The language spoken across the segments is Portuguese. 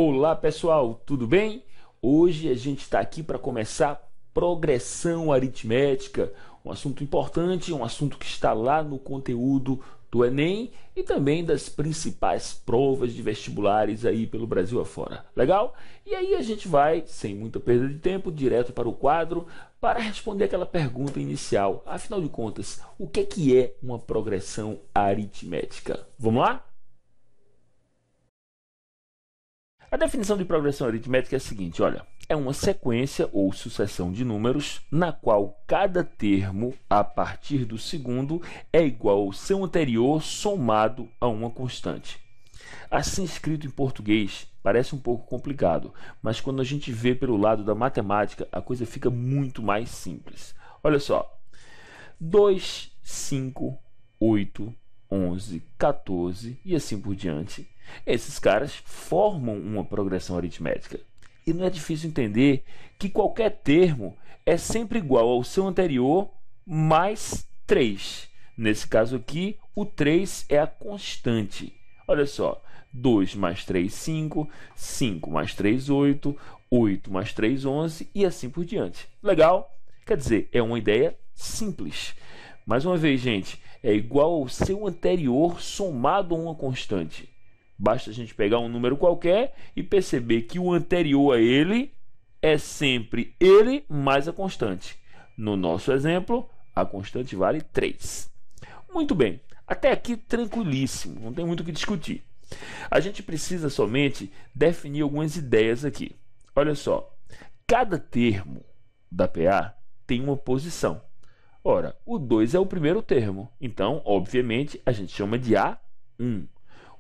Olá pessoal, tudo bem? Hoje a gente está aqui para começar progressão aritmética, um assunto importante, um assunto que está lá no conteúdo do Enem e também das principais provas de vestibulares aí pelo Brasil afora. Legal? E aí a gente vai, sem muita perda de tempo, direto para o quadro para responder aquela pergunta inicial. Afinal de contas, o que é uma progressão aritmética? Vamos lá? A definição de progressão aritmética é a seguinte, olha, é uma sequência ou sucessão de números na qual cada termo a partir do segundo é igual ao seu anterior somado a uma constante. Assim escrito em português parece um pouco complicado, mas quando a gente vê pelo lado da matemática, a coisa fica muito mais simples. Olha só, 2, 5, 8, 11, 14 e assim por diante. Esses caras formam uma progressão aritmética. E não é difícil entender que qualquer termo é sempre igual ao seu anterior mais 3. Nesse caso aqui, o 3 é a constante. Olha só, 2 mais 3, 5, 5 mais 3, 8, 8 mais 3, 11 e assim por diante. Legal? Quer dizer, é uma ideia simples. Mais uma vez, gente, é igual ao seu anterior somado a uma constante. Basta a gente pegar um número qualquer e perceber que o anterior a ele é sempre ele mais a constante. No nosso exemplo, a constante vale 3. Muito bem, até aqui tranquilíssimo, não tem muito o que discutir. A gente precisa somente definir algumas ideias aqui. Olha só, cada termo da PA tem uma posição. Ora, o 2 é o primeiro termo, então, obviamente, a gente chama de A1.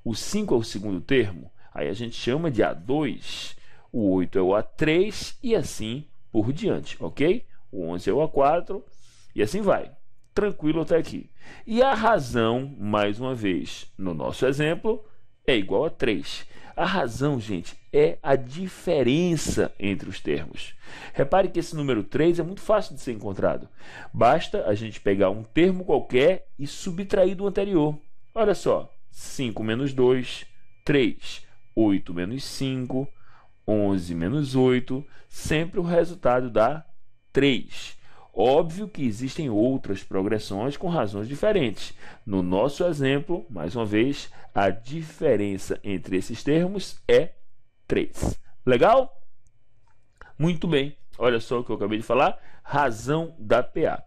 O 5 é o segundo termo, aí a gente chama de A2. O 8 é o A3 e assim por diante, ok? O 11 é o A4 e assim vai. Tranquilo até aqui. E a razão, mais uma vez, no nosso exemplo, é igual a 3. A razão, gente, é a diferença entre os termos. Repare que esse número 3 é muito fácil de ser encontrado. Basta a gente pegar um termo qualquer e subtrair do anterior. Olha só, 5 menos 2, 3. 8 menos 5, 11 menos 8. Sempre o resultado dá 3. Óbvio que existem outras progressões com razões diferentes. No nosso exemplo, mais uma vez, a diferença entre esses termos é 3. Legal? Muito bem. Olha só o que eu acabei de falar. Razão da PA.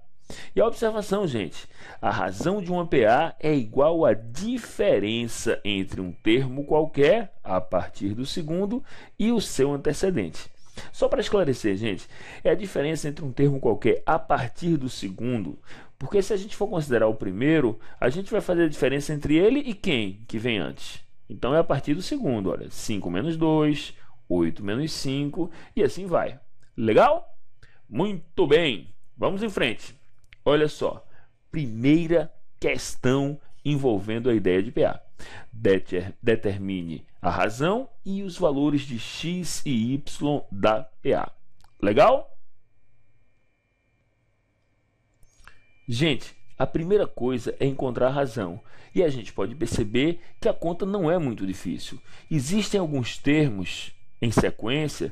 E a observação, gente, a razão de uma PA é igual à diferença entre um termo qualquer, a partir do segundo, e o seu antecedente. Só para esclarecer, gente, é a diferença entre um termo qualquer a partir do segundo, porque se a gente for considerar o primeiro, a gente vai fazer a diferença entre ele e quem que vem antes. Então é a partir do segundo, olha, 5 menos 2, 8 menos 5 e assim vai. Legal? Muito bem, vamos em frente. Olha só, primeira questão envolvendo a ideia de PA. Determine a razão e os valores de x e y da PA. Legal? Gente, a primeira coisa é encontrar a razão. E a gente pode perceber que a conta não é muito difícil. Existem alguns termos em sequência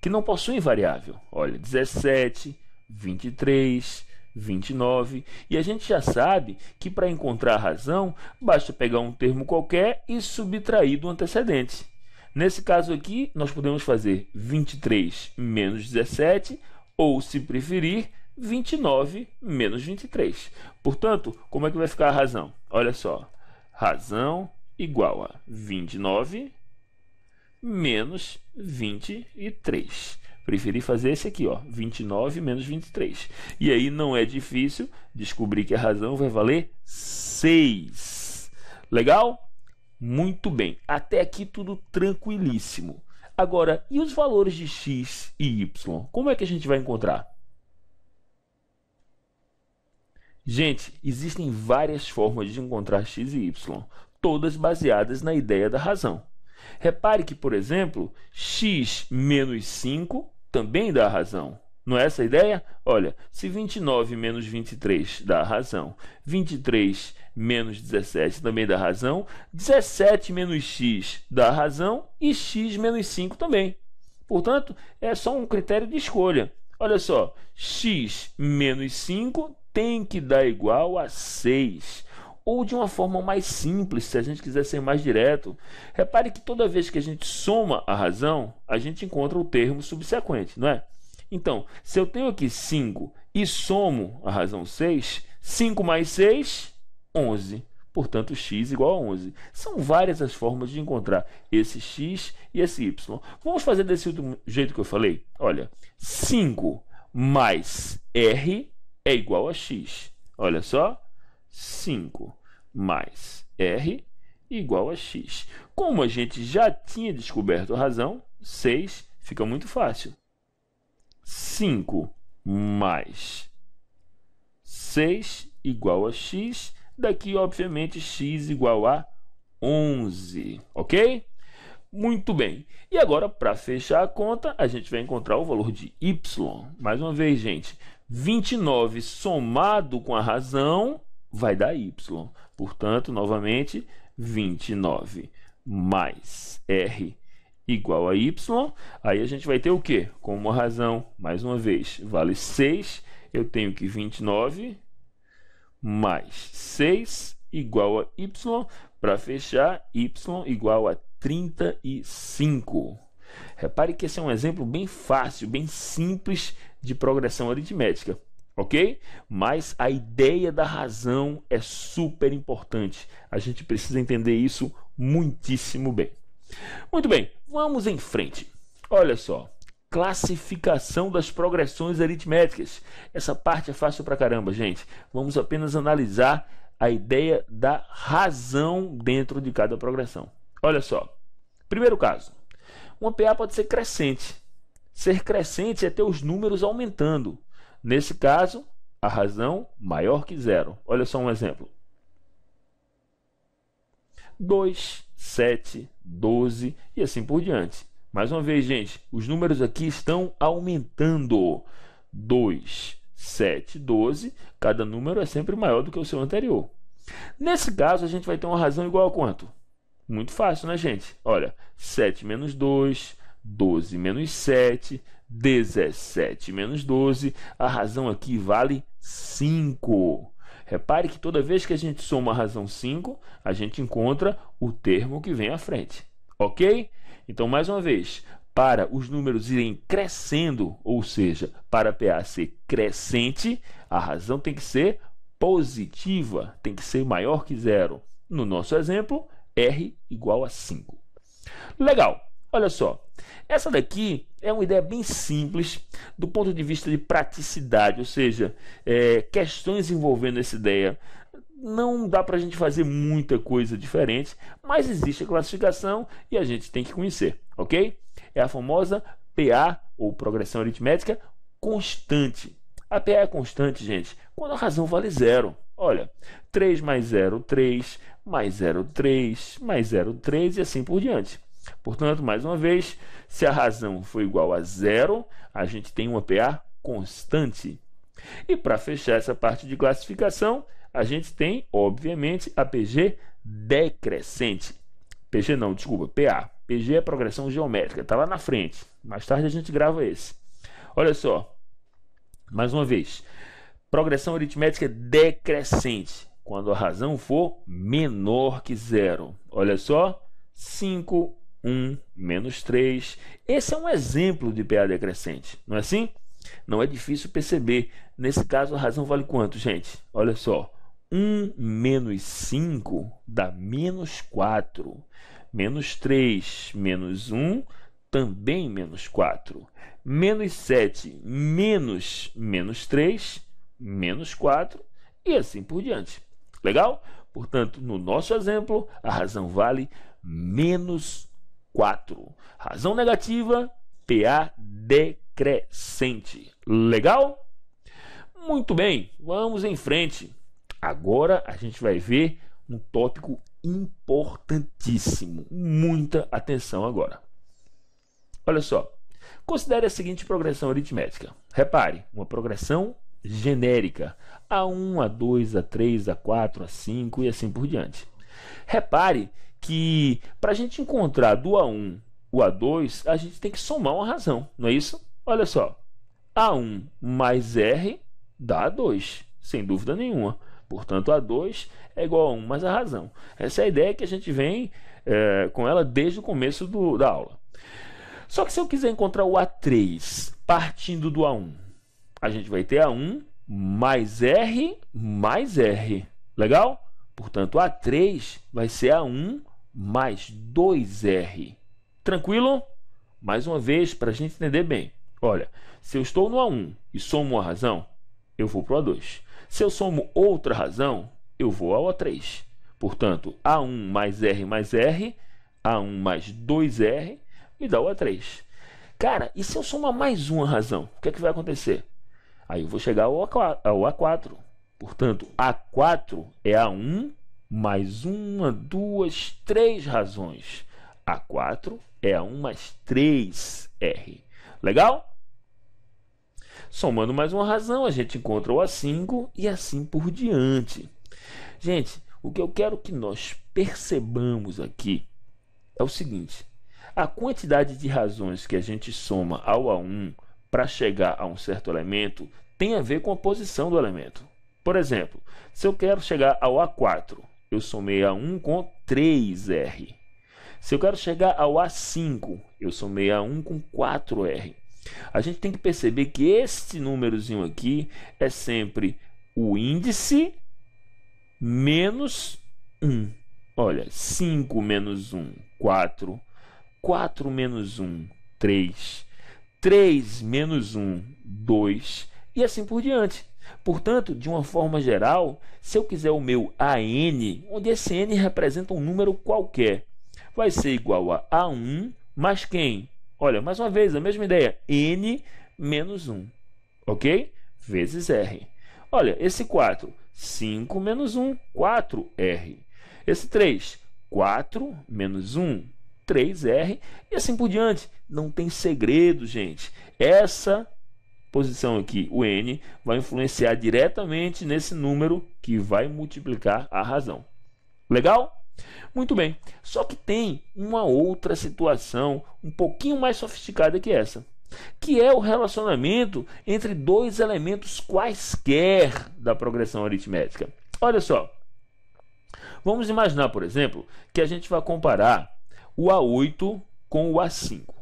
que não possuem variável. Olha, 17, 23... 29, e a gente já sabe que para encontrar a razão, basta pegar um termo qualquer e subtrair do antecedente. Nesse caso aqui, nós podemos fazer 23 menos 17, ou, se preferir, 29 menos 23. Portanto, como é que vai ficar a razão? Olha só, razão igual a 29 menos 23. Preferi fazer esse aqui, ó, 29 menos 23. E aí não é difícil descobrir que a razão vai valer 6. Legal? Muito bem. Até aqui tudo tranquilíssimo. Agora, e os valores de x e y? Como é que a gente vai encontrar? Gente, existem várias formas de encontrar x e y, todas baseadas na ideia da razão. Repare que, por exemplo, x menos 5 também dá razão. Não é essa a ideia? Olha, se 29 menos 23 dá razão, 23 menos 17 também dá razão, 17 menos x dá razão e x menos 5 também. Portanto, é só um critério de escolha. Olha só, x menos 5 tem que dar igual a 6. Ou de uma forma mais simples, se a gente quiser ser mais direto. Repare que toda vez que a gente soma a razão, a gente encontra o termo subsequente, não é? Então, se eu tenho aqui 5 e somo a razão 6, 5 mais 6, 11. Portanto, x igual a 11. São várias as formas de encontrar esse x e esse y. Vamos fazer desse outro jeito que eu falei? Olha, 5 mais r é igual a x. Olha só, 5 mais r igual a x. Como a gente já tinha descoberto a razão, 6 fica muito fácil. 5 mais 6 igual a x. Daqui, obviamente, x igual a 11. Ok? Muito bem. E agora, para fechar a conta, a gente vai encontrar o valor de y. Mais uma vez, gente, 29 somado com a razão vai dar y. Portanto, novamente, 29 mais r igual a y. Aí a gente vai ter o quê? Como a razão, mais uma vez, vale 6. Eu tenho que 29 mais 6 igual a y. Para fechar, y igual a 35. Repare que esse é um exemplo bem fácil, bem simples de progressão aritmética. Ok? Mas a ideia da razão é super importante. A gente precisa entender isso muitíssimo bem. Muito bem, vamos em frente. Olha só, classificação das progressões aritméticas. Essa parte é fácil pra caramba, gente. Vamos apenas analisar a ideia da razão dentro de cada progressão. Olha só, primeiro caso, uma PA pode ser crescente. Ser crescente é ter os números aumentando. Nesse caso, a razão maior que zero. Olha só um exemplo. 2, 7, 12 e assim por diante. Mais uma vez, gente, os números aqui estão aumentando. 2, 7, 12, cada número é sempre maior do que o seu anterior. Nesse caso, a gente vai ter uma razão igual a quanto? Muito fácil, né, gente? Olha, 7 menos 2, 12 menos 7, 17 menos 12, a razão aqui vale 5. Repare que toda vez que a gente soma a razão 5, a gente encontra o termo que vem à frente. Ok? Então, mais uma vez, para os números irem crescendo, ou seja, para a PA ser crescente, a razão tem que ser positiva, tem que ser maior que zero. No nosso exemplo, R igual a 5. Legal! Olha só, essa daqui é uma ideia bem simples do ponto de vista de praticidade, ou seja, questões envolvendo essa ideia. Não dá para a gente fazer muita coisa diferente, mas existe a classificação e a gente tem que conhecer, ok? É a famosa PA, ou progressão aritmética, constante. A PA é constante, gente, quando a razão vale zero. Olha, 3 mais 0, 3, mais 0, 3, mais 0, 3 e assim por diante. Portanto, mais uma vez, se a razão for igual a zero, a gente tem uma PA constante. E para fechar essa parte de classificação, a gente tem, obviamente, a PG decrescente. PG não, desculpa, PA. PG é progressão geométrica, está lá na frente. Mais tarde a gente grava esse. Olha só, mais uma vez, progressão aritmética decrescente, quando a razão for menor que zero. Olha só, 5, 1, menos 3. Esse é um exemplo de PA decrescente, não é assim? Não é difícil perceber. Nesse caso, a razão vale quanto, gente? Olha só, 1 menos 5 dá menos 4. Menos 3 menos 1, também menos 4. Menos 7 menos 3, menos 4, e assim por diante. Legal? Portanto, no nosso exemplo, a razão vale menos 4. Razão negativa, PA decrescente. Legal? Muito bem, vamos em frente. Agora a gente vai ver um tópico importantíssimo. Muita atenção agora. Olha só, Considere a seguinte progressão aritmética. Repare, uma progressão genérica. A1, A2, A3, A4, A5 e assim por diante. Repare que para a gente encontrar do A1 o A2, a gente tem que somar uma razão, não é isso? Olha só, A1 mais R dá A2, sem dúvida nenhuma. Portanto, A2 é igual a 1 mais a razão. Essa é a ideia que a gente vem com ela desde o começo da aula. Só que se eu quiser encontrar o A3 partindo do A1, a gente vai ter A1 mais R. Legal? Portanto, A3 vai ser A1 mais 2R. Tranquilo? Mais uma vez, para a gente entender bem. Olha, se eu estou no A1 e somo uma razão, eu vou para o A2. Se eu somo outra razão, eu vou ao A3. Portanto, A1 mais R, A1 mais 2R, me dá o A3. Cara, e se eu somar mais uma razão, o que é que vai acontecer? Aí eu vou chegar ao A4. Portanto, A4 é A1 mais 1, 2, 3 razões. A4 é A1 mais 3R. Legal? Somando mais uma razão, a gente encontra o A5 e assim por diante. Gente, o que eu quero que nós percebamos aqui é o seguinte: a quantidade de razões que a gente soma ao A1 para chegar a um certo elemento tem a ver com a posição do elemento. Por exemplo, se eu quero chegar ao A4, eu somei A1 com 3R. Se eu quero chegar ao A5, eu somei A1 com 4R. A gente tem que perceber que este númerozinho aqui é sempre o índice menos 1. Olha, 5 menos 1, 4. 4 menos 1, 3. 3 menos 1, 2. E assim por diante. Portanto, de uma forma geral, se eu quiser o meu AN, onde esse N representa um número qualquer, vai ser igual a A1 mais quem? Olha, mais uma vez, a mesma ideia. N menos 1. Ok? Vezes R. Olha, esse 4. 5 menos 1, 4R. Esse 3. 4 menos 1, 3R. E assim por diante. Não tem segredo, gente. Essa posição aqui, o N, vai influenciar diretamente nesse número que vai multiplicar a razão. Legal? Muito bem, só que tem uma outra situação um pouquinho mais sofisticada que essa, que é o relacionamento entre dois elementos quaisquer da progressão aritmética. Olha só, vamos imaginar, por exemplo, que a gente vai comparar o A8 com o A5.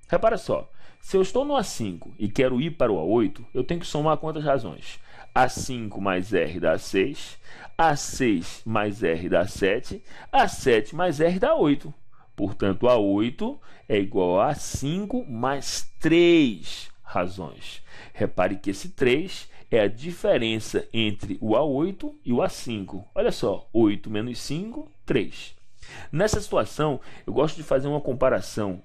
Repara só, se eu estou no A5 e quero ir para o A8, eu tenho que somar quantas razões? A5 mais R dá 6, A6 mais R dá 7, A7 mais R dá 8. Portanto, A8 é igual a 5 mais 3 razões. Repare que esse 3 é a diferença entre o A8 e o A5. Olha só, 8 menos 5, 3. Nessa situação, eu gosto de fazer uma comparação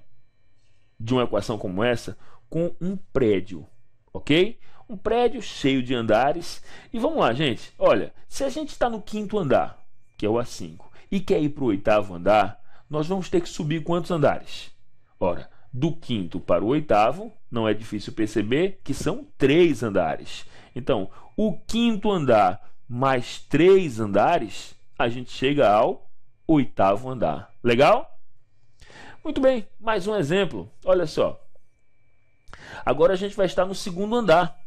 de uma equação como essa com um prédio, ok? Um prédio cheio de andares. E vamos lá, gente. Olha, se a gente está no 5º andar, que é o A5, e quer ir para o 8º andar, nós vamos ter que subir quantos andares? Ora, do 5º para o 8º, não é difícil perceber que são 3 andares. Então, o 5º andar mais 3 andares, a gente chega ao 8º andar. Legal? Muito bem, mais um exemplo. Olha só. Agora a gente vai estar no 2º andar.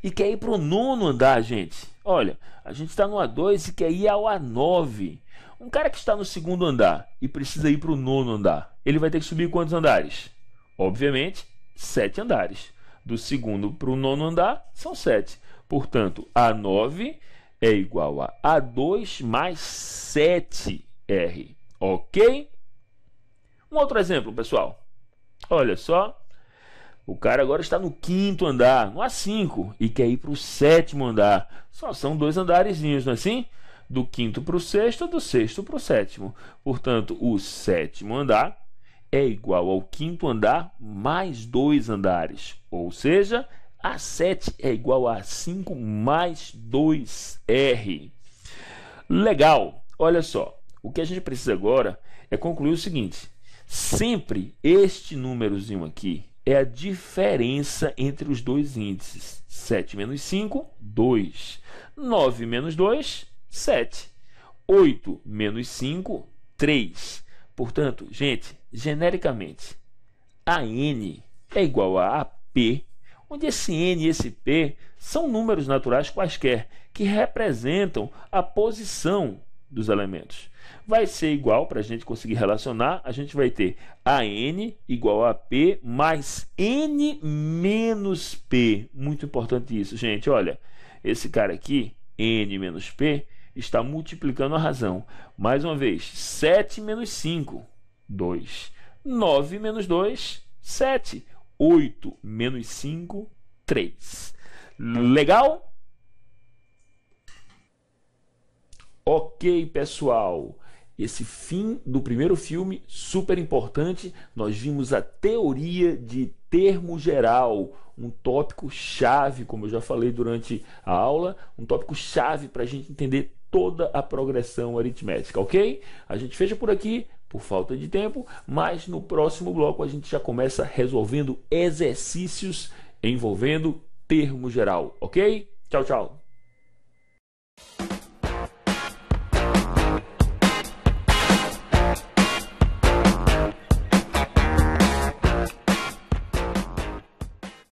E quer ir para o 9º andar, gente. Olha, a gente está no A2 e quer ir ao A9. Um cara que está no 2º andar e precisa ir para o 9º andar, ele vai ter que subir quantos andares? Obviamente, 7 andares. Do 2º para o 9º andar, são 7. Portanto, A9 é igual a A2 mais 7R. Ok? Um outro exemplo, pessoal. Olha só. O cara agora está no 5º andar, no A5, e quer ir para o 7º andar. Só são 2 andarezinhos, não é assim? Do 5º para o 6º, do 6º para o 7º. Portanto, o 7º andar é igual ao 5º andar mais 2 andares. Ou seja, A7 é igual a 5 mais 2R. Legal! Olha só, o que a gente precisa agora é concluir o seguinte. Sempre este númerozinho aqui é a diferença entre os dois índices. 7 menos 5, 2. 9 menos 2, 7. 8 menos 5, 3. Portanto, gente, genericamente, a n é igual a AP, onde esse n e esse p são números naturais quaisquer, que representam a posição dos elementos. Vai ser igual, para a gente conseguir relacionar, a gente vai ter AN igual a P mais N menos P. Muito importante isso, gente. Olha, esse cara aqui, N menos P, está multiplicando a razão. Mais uma vez, 7 menos 5, 2. 9 menos 2, 7. 8 menos 5, 3. Legal? Ok, pessoal. Esse fim do primeiro filme, super importante, nós vimos a teoria de termo geral, um tópico chave, como eu já falei durante a aula, um tópico chave para a gente entender toda a progressão aritmética, ok? A gente fecha por aqui, por falta de tempo, mas no próximo bloco a gente já começa resolvendo exercícios envolvendo termo geral, ok? Tchau, tchau!